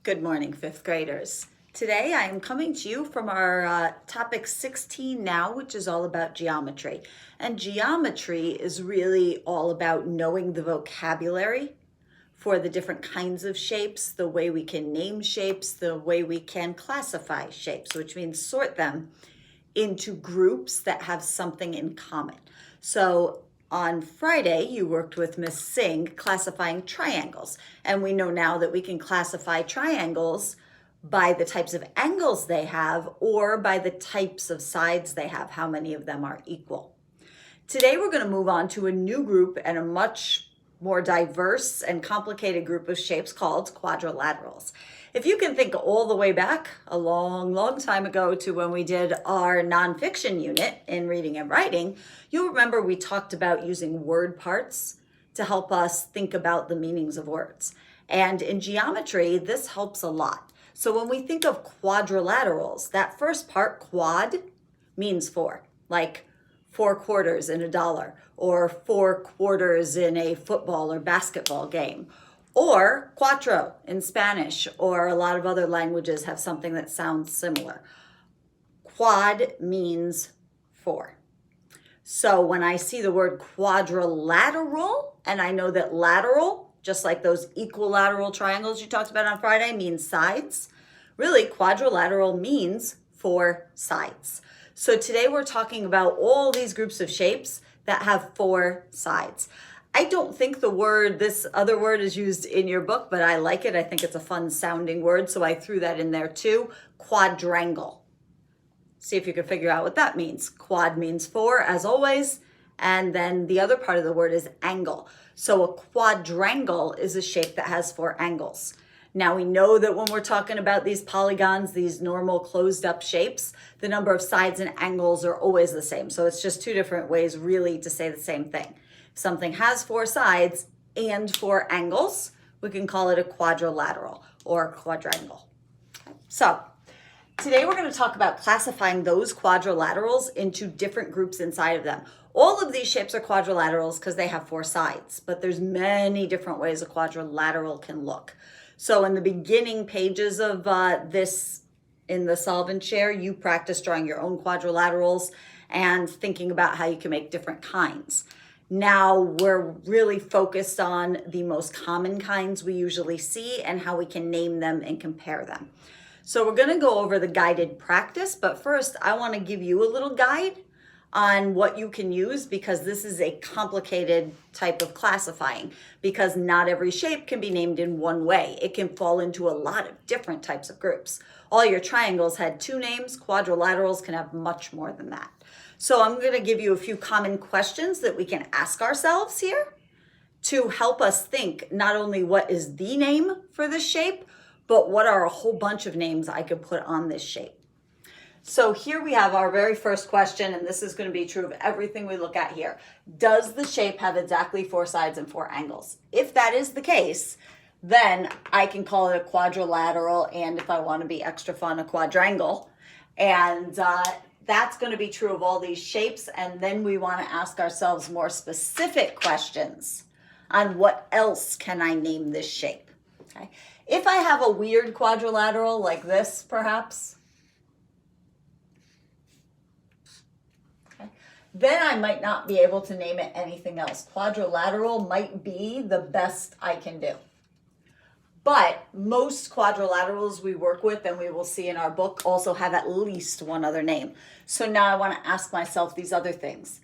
Good morning, fifth graders. Today I am coming to you from our topic 16 now, which is all about geometry. And geometry is really all about knowing the vocabulary for the different kinds of shapes, the way we can name shapes, the way we can classify shapes, which means sort them into groups that have something in common. So on Friday, you worked with Miss Singh classifying triangles. And we know now that we can classify triangles by the types of angles they have or by the types of sides they have, how many of them are equal. Today, we're going to move on to a new group and a much more diverse and complicated group of shapes called quadrilaterals. If you can think all the way back a long time ago to when we did our nonfiction unit in reading and writing, you'll remember we talked about using word parts to help us think about the meanings of words. And in geometry, this helps a lot. So when we think of quadrilaterals, that first part, quad, means four, like 4 quarters in a dollar, or 4 quarters in a football or basketball game, or cuatro in Spanish, or a lot of other languages have something that sounds similar. Quad means 4. So when I see the word quadrilateral, and I know that lateral, just like those equilateral triangles you talked about on Friday, means sides, really quadrilateral means 4 sides. So today we're talking about all these groups of shapes that have 4 sides. I don't think this other word is used in your book, but I like it. I think it's a fun sounding word, so I threw that in there too. Quadrangle. See if you can figure out what that means. Quad means 4, as always, and then the other part of the word is angle. So a quadrangle is a shape that has 4 angles. Now we know that when we're talking about these polygons, these normal closed up shapes, the number of sides and angles are always the same. So it's just 2 different ways really to say the same thing. If something has 4 sides and 4 angles, we can call it a quadrilateral or a quadrangle. So today we're going to talk about classifying those quadrilaterals into different groups inside of them. All of these shapes are quadrilaterals because they have 4 sides, but there's many different ways a quadrilateral can look. So in the beginning pages of this in the Solve and Share, you practice drawing your own quadrilaterals and thinking about how you can make different kinds. Now we're really focused on the most common kinds we usually see and how we can name them and compare them. So we're going to go over the guided practice, but first I want to give you a little guide on what you can use because this is a complicated type of classifying because not every shape can be named in one way. It can fall into a lot of different types of groups. All your triangles had 2 names. Quadrilaterals can have much more than that. So I'm going to give you a few common questions that we can ask ourselves here to help us think not only what is the name for this shape, but what are a whole bunch of names I could put on this shape. So here we have our very first question, and this is going to be true of everything we look at here. Does the shape have exactly 4 sides and 4 angles? If that is the case, then I can call it a quadrilateral, and if I want to be extra fun, a quadrangle. And that's going to be true of all these shapes, and then we want to ask ourselves more specific questions on what else can I name this shape. Okay? If I have a weird quadrilateral like this, perhaps, then I might not be able to name it anything else. Quadrilateral might be the best I can do. But most quadrilaterals we work with and we will see in our book also have at least one other name. So now I want to ask myself these other things.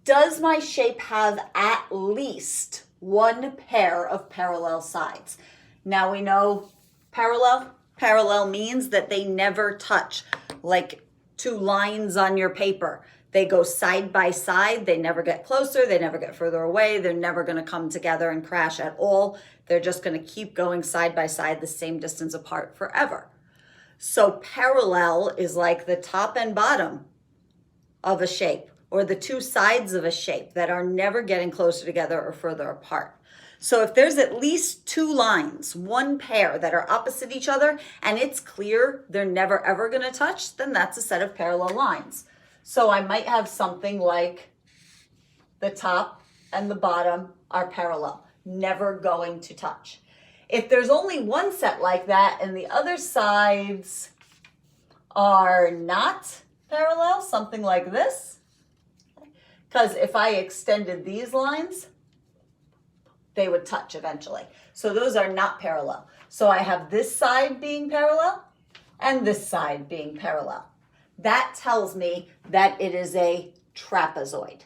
Does my shape have at least 1 pair of parallel sides? Now we know parallel. Parallel means that they never touch, like 2 lines on your paper. They go side by side. They never get closer. They never get further away. They're never going to come together and crash at all. They're just going to keep going side by side the same distance apart forever. So parallel is like the top and bottom of a shape or the 2 sides of a shape that are never getting closer together or further apart. So if there's at least 2 lines, 1 pair that are opposite each other, and it's clear they're never ever going to touch, then that's a set of parallel lines. So I might have something like the top and the bottom are parallel, never going to touch. If there's only one set like that and the other sides are not parallel, something like this, because if I extended these lines, they would touch eventually. So those are not parallel. So I have this side being parallel and this side being parallel. That tells me that it is a trapezoid.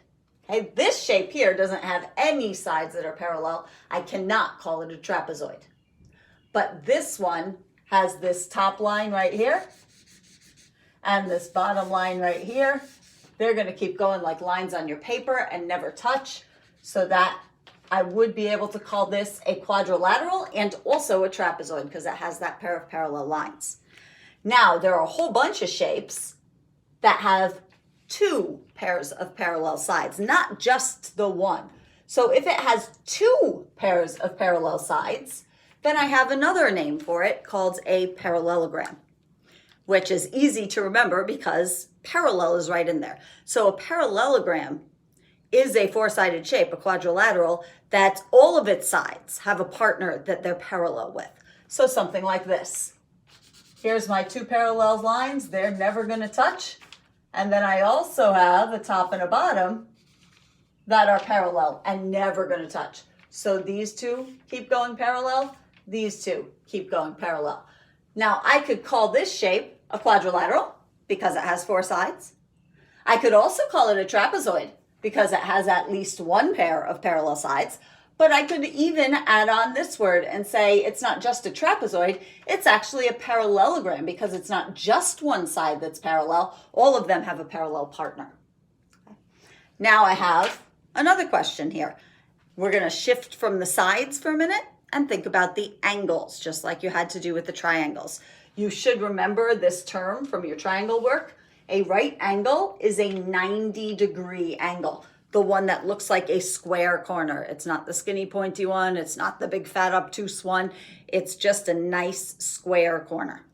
Okay, this shape here doesn't have any sides that are parallel. I cannot call it a trapezoid. But this one has this top line right here and this bottom line right here. They're going to keep going like lines on your paper and never touch, so that I would be able to call this a quadrilateral and also a trapezoid because it has that pair of parallel lines. Now, there are a whole bunch of shapes that have two pairs of parallel sides, not just the one. So if it has two pairs of parallel sides, then I have another name for it called a parallelogram, which is easy to remember because parallel is right in there. So a parallelogram is a four-sided shape, a quadrilateral, that all of its sides have a partner that they're parallel with. So something like this. Here's my two parallel lines. They're never going to touch. And then I also have a top and a bottom that are parallel and never going to touch. So these two keep going parallel. These two keep going parallel. Now I could call this shape a quadrilateral because it has four sides. I could also call it a trapezoid because it has at least one pair of parallel sides. But I could even add on this word and say it's not just a trapezoid, it's actually a parallelogram because it's not just one side that's parallel. All of them have a parallel partner. Okay. Now I have another question here. We're going to shift from the sides for a minute and think about the angles, just like you had to do with the triangles. You should remember this term from your triangle work. A right angle is a 90-degree angle, the one that looks like a square corner. It's not the skinny pointy one. It's not the big fat obtuse one. It's just a nice square corner.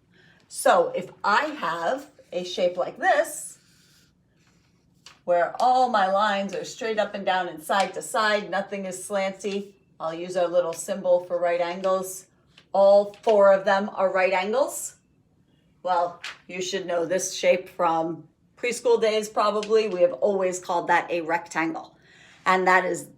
So if I have a shape like this, where all my lines are straight up and down and side to side, nothing is slanty. I'll use our little symbol for right angles. All four of them are right angles. Well, you should know this shape from preschool days probably. We have always called that a rectangle. And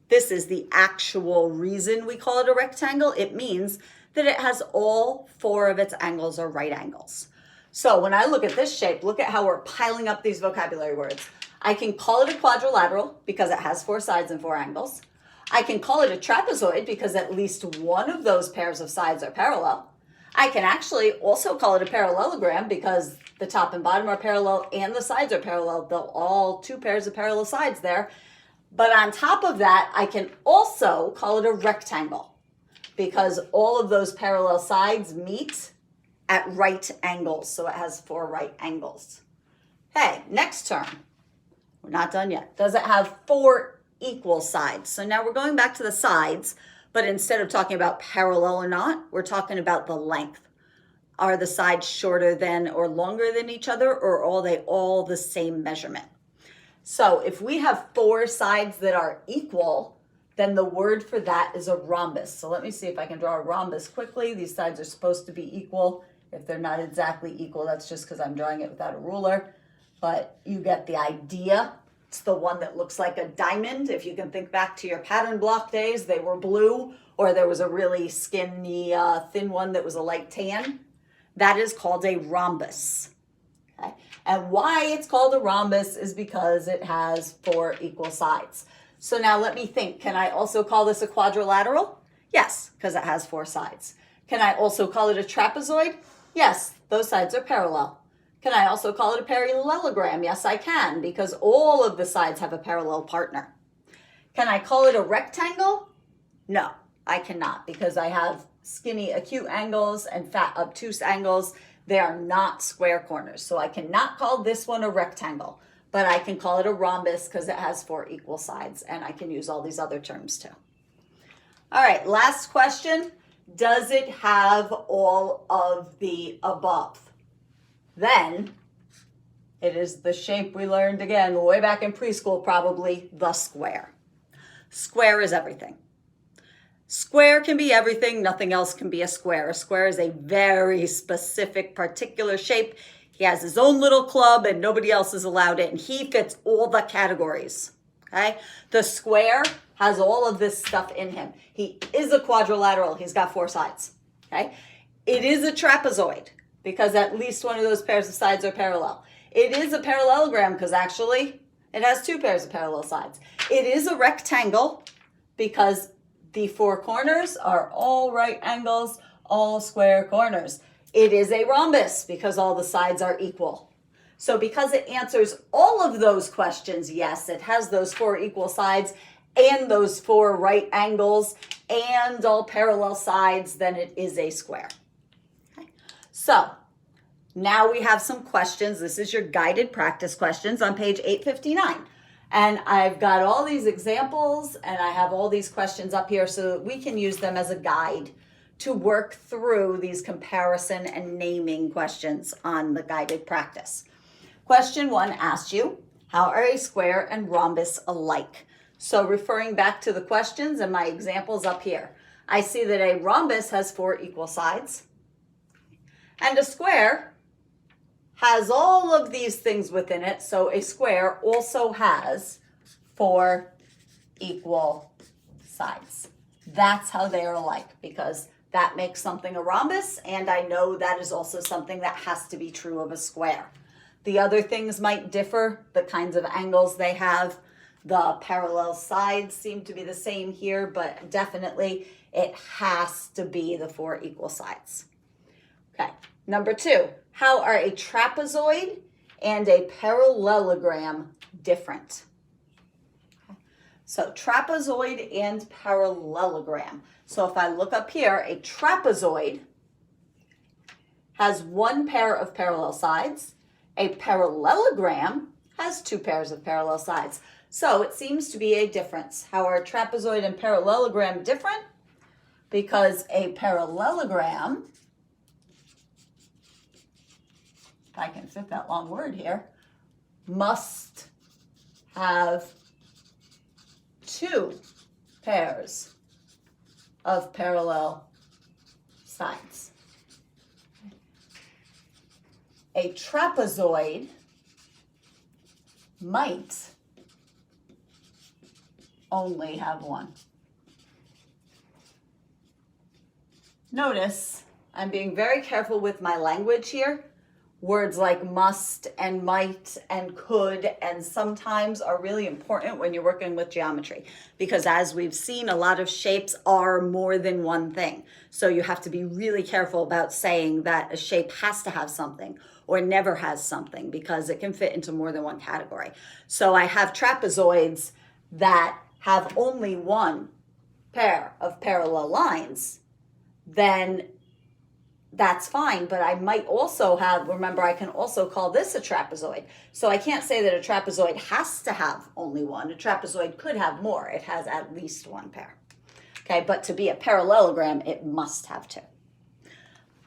this is the actual reason we call it a rectangle. It means that it has all four of its angles are right angles. So when I look at this shape, look at how we're piling up these vocabulary words. I can call it a quadrilateral because it has four sides and four angles. I can call it a trapezoid because at least one of those pairs of sides are parallel. I can actually also call it a parallelogram because the top and bottom are parallel and the sides are parallel. They're all two pairs of parallel sides there. But on top of that, I can also call it a rectangle because all of those parallel sides meet at right angles. So it has four right angles. Okay, next term. We're not done yet. Does it have four equal sides? So now we're going back to the sides, but instead of talking about parallel or not, we're talking about the length. Are the sides shorter than or longer than each other, or are they all the same measurement? So if we have four sides that are equal, then the word for that is a rhombus. So let me see if I can draw a rhombus quickly. These sides are supposed to be equal. If they're not exactly equal, that's just because I'm drawing it without a ruler. But you get the idea. It's the one that looks like a diamond. If you can think back to your pattern block days, they were blue, or there was a really skinny, thin one that was a light tan. That is called a rhombus. Okay? And why it's called a rhombus is because it has four equal sides. So now let me think. Can I also call this a quadrilateral? Yes, because it has four sides. Can I also call it a trapezoid? Yes, those sides are parallel. Can I also call it a parallelogram? Yes, I can, because all of the sides have a parallel partner. Can I call it a rectangle? No, I cannot, because I have skinny acute angles and fat obtuse angles. They are not square corners. So I cannot call this one a rectangle, but I can call it a rhombus because it has four equal sides, and I can use all these other terms too. All right, last question. Does it have all of the above? Then it is the shape we learned again way back in preschool, probably the square. Square is everything. Square can be everything. Nothing else can be a square. A square is a very specific, particular shape. He has his own little club and nobody else is allowed it. And he fits all the categories. Okay. The square has all of this stuff in him. He is a quadrilateral. He's got 4 sides. Okay. It is a trapezoid because at least one of those pairs of sides are parallel. It is a parallelogram because actually it has 2 pairs of parallel sides. It is a rectangle because the 4 corners are all right angles, all square corners. It is a rhombus because all the sides are equal. So because it answers all of those questions, yes, it has those 4 equal sides and those 4 right angles and all parallel sides, then it is a square. Okay. So now we have some questions. This is your guided practice questions on page 859. And I've got all these examples and I have all these questions up here so that we can use them as a guide to work through these comparison and naming questions on the guided practice. Question 1 asked you, how are a square and rhombus alike? So referring back to the questions and my examples up here, I see that a rhombus has 4 equal sides and a square has all of these things within it. So a square also has 4 equal sides. That's how they are alike because that makes something a rhombus. And I know that is also something that has to be true of a square. The other things might differ, the kinds of angles they have. The parallel sides seem to be the same here, but definitely it has to be the 4 equal sides. Okay, number 2. How are a trapezoid and a parallelogram different? So trapezoid and parallelogram. So if I look up here, a trapezoid has 1 pair of parallel sides. A parallelogram has 2 pairs of parallel sides. So it seems to be a difference. How are a trapezoid and parallelogram different? Because a parallelogram, if I can fit that long word here, must have 2 pairs of parallel sides. A trapezoid might only have 1. Notice I'm being very careful with my language here. Words like must and might and could and sometimes are really important when you're working with geometry because as we've seen, a lot of shapes are more than one thing. So you have to be really careful about saying that a shape has to have something or never has something because it can fit into more than one category. So I have trapezoids that have only 1 pair of parallel lines, then that's fine, but I might also have, remember, I can also call this a trapezoid. So I can't say that a trapezoid has to have only 1. A trapezoid could have more. It has at least 1 pair. Okay, but to be a parallelogram, it must have 2.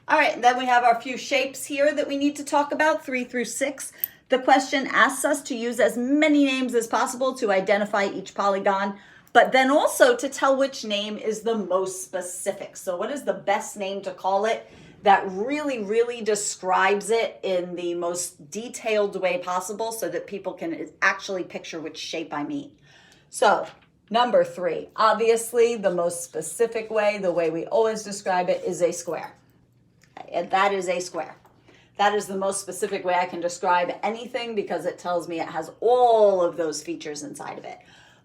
All right, then we have our few shapes here that we need to talk about, 3 through 6. The question asks us to use as many names as possible to identify each polygon, but then also to tell which name is the most specific. So what is the best name to call it that really, really describes it in the most detailed way possible so that people can actually picture which shape I mean? So number 3, obviously the most specific way, the way we always describe it, is a square. And that is a square. That is the most specific way I can describe anything because it tells me it has all of those features inside of it.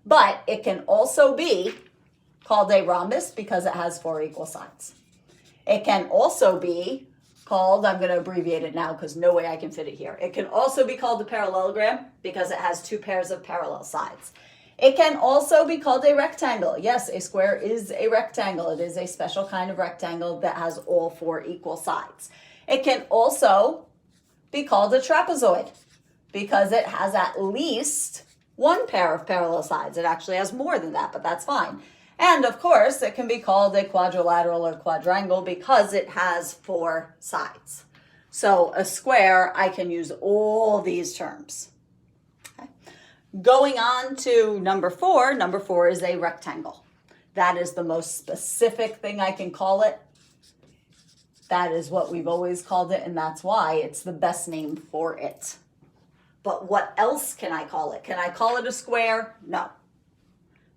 But it can also be called a rhombus because it has 4 equal sides. It can also be called, I'm going to abbreviate it now because no way I can fit it here. It can also be called a parallelogram because it has 2 pairs of parallel sides. It can also be called a rectangle. Yes, a square is a rectangle. It is a special kind of rectangle that has all 4 equal sides. It can also be called a trapezoid because it has at least 1 pair of parallel sides. It actually has more than that, but that's fine. And of course, it can be called a quadrilateral or quadrangle because it has 4 sides. So a square, I can use all these terms. Okay. Going on to number 4 is a rectangle. That is the most specific thing I can call it. That is what we've always called it, and that's why it's the best name for it. But what else can I call it? Can I call it a square? No,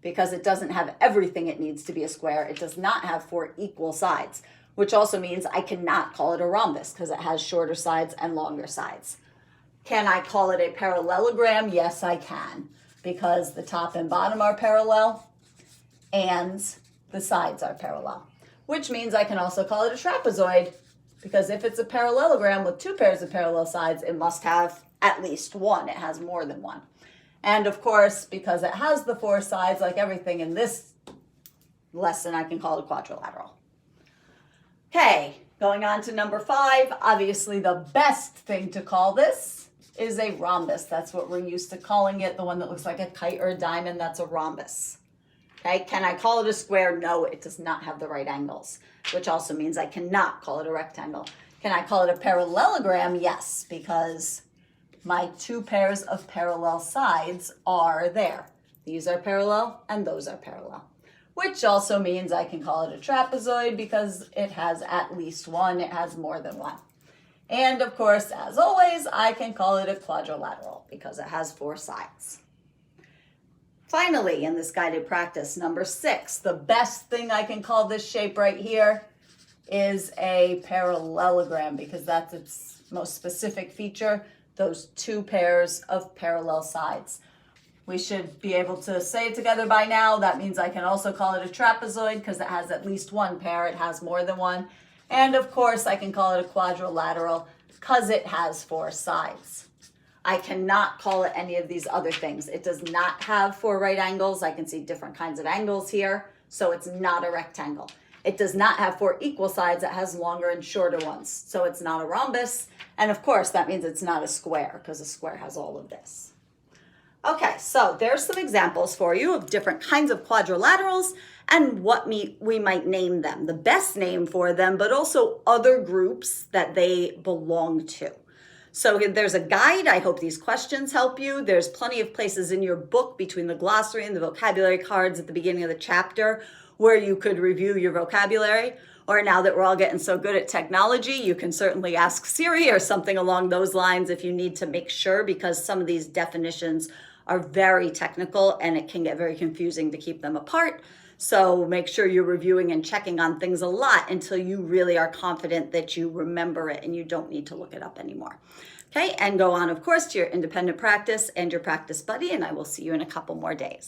because it doesn't have everything it needs to be a square. It does not have 4 equal sides, which also means I cannot call it a rhombus because it has shorter sides and longer sides. Can I call it a parallelogram? Yes, I can, because the top and bottom are parallel and the sides are parallel, which means I can also call it a trapezoid, because if it's a parallelogram with 2 pairs of parallel sides, it must have at least one. It has more than one. And of course, because it has the 4 sides, like everything in this lesson, I can call it a quadrilateral. Okay, going on to number 5. Obviously, the best thing to call this is a rhombus. That's what we're used to calling it. The one that looks like a kite or a diamond, that's a rhombus. Okay, can I call it a square? No, it does not have the right angles, which also means I cannot call it a rectangle. Can I call it a parallelogram? Yes, because my 2 pairs of parallel sides are there. These are parallel and those are parallel, which also means I can call it a trapezoid because it has at least one. It has more than one. And of course, as always, I can call it a quadrilateral because it has 4 sides. Finally, in this guided practice, number 6, the best thing I can call this shape right here is a parallelogram, because that's its most specific feature, those 2 pairs of parallel sides. We should be able to say it together by now. That means I can also call it a trapezoid because it has at least 1 pair. It has more than one. And of course, I can call it a quadrilateral because it has 4 sides. I cannot call it any of these other things. It does not have 4 right angles. I can see different kinds of angles here, so it's not a rectangle. It does not have 4 equal sides. It has longer and shorter ones, so it's not a rhombus. And of course, that means it's not a square because a square has all of this. Okay, so there's some examples for you of different kinds of quadrilaterals and what we might name them, the best name for them, but also other groups that they belong to. So there's a guide. I hope these questions help you. There's plenty of places in your book between the glossary and the vocabulary cards at the beginning of the chapter where you could review your vocabulary. Or now that we're all getting so good at technology, you can certainly ask Siri or something along those lines if you need to make sure, because some of these definitions are very technical and it can get very confusing to keep them apart. So make sure you're reviewing and checking on things a lot until you really are confident that you remember it and you don't need to look it up anymore. Okay, and go on, of course, to your independent practice and your practice buddy, and I will see you in a couple more days.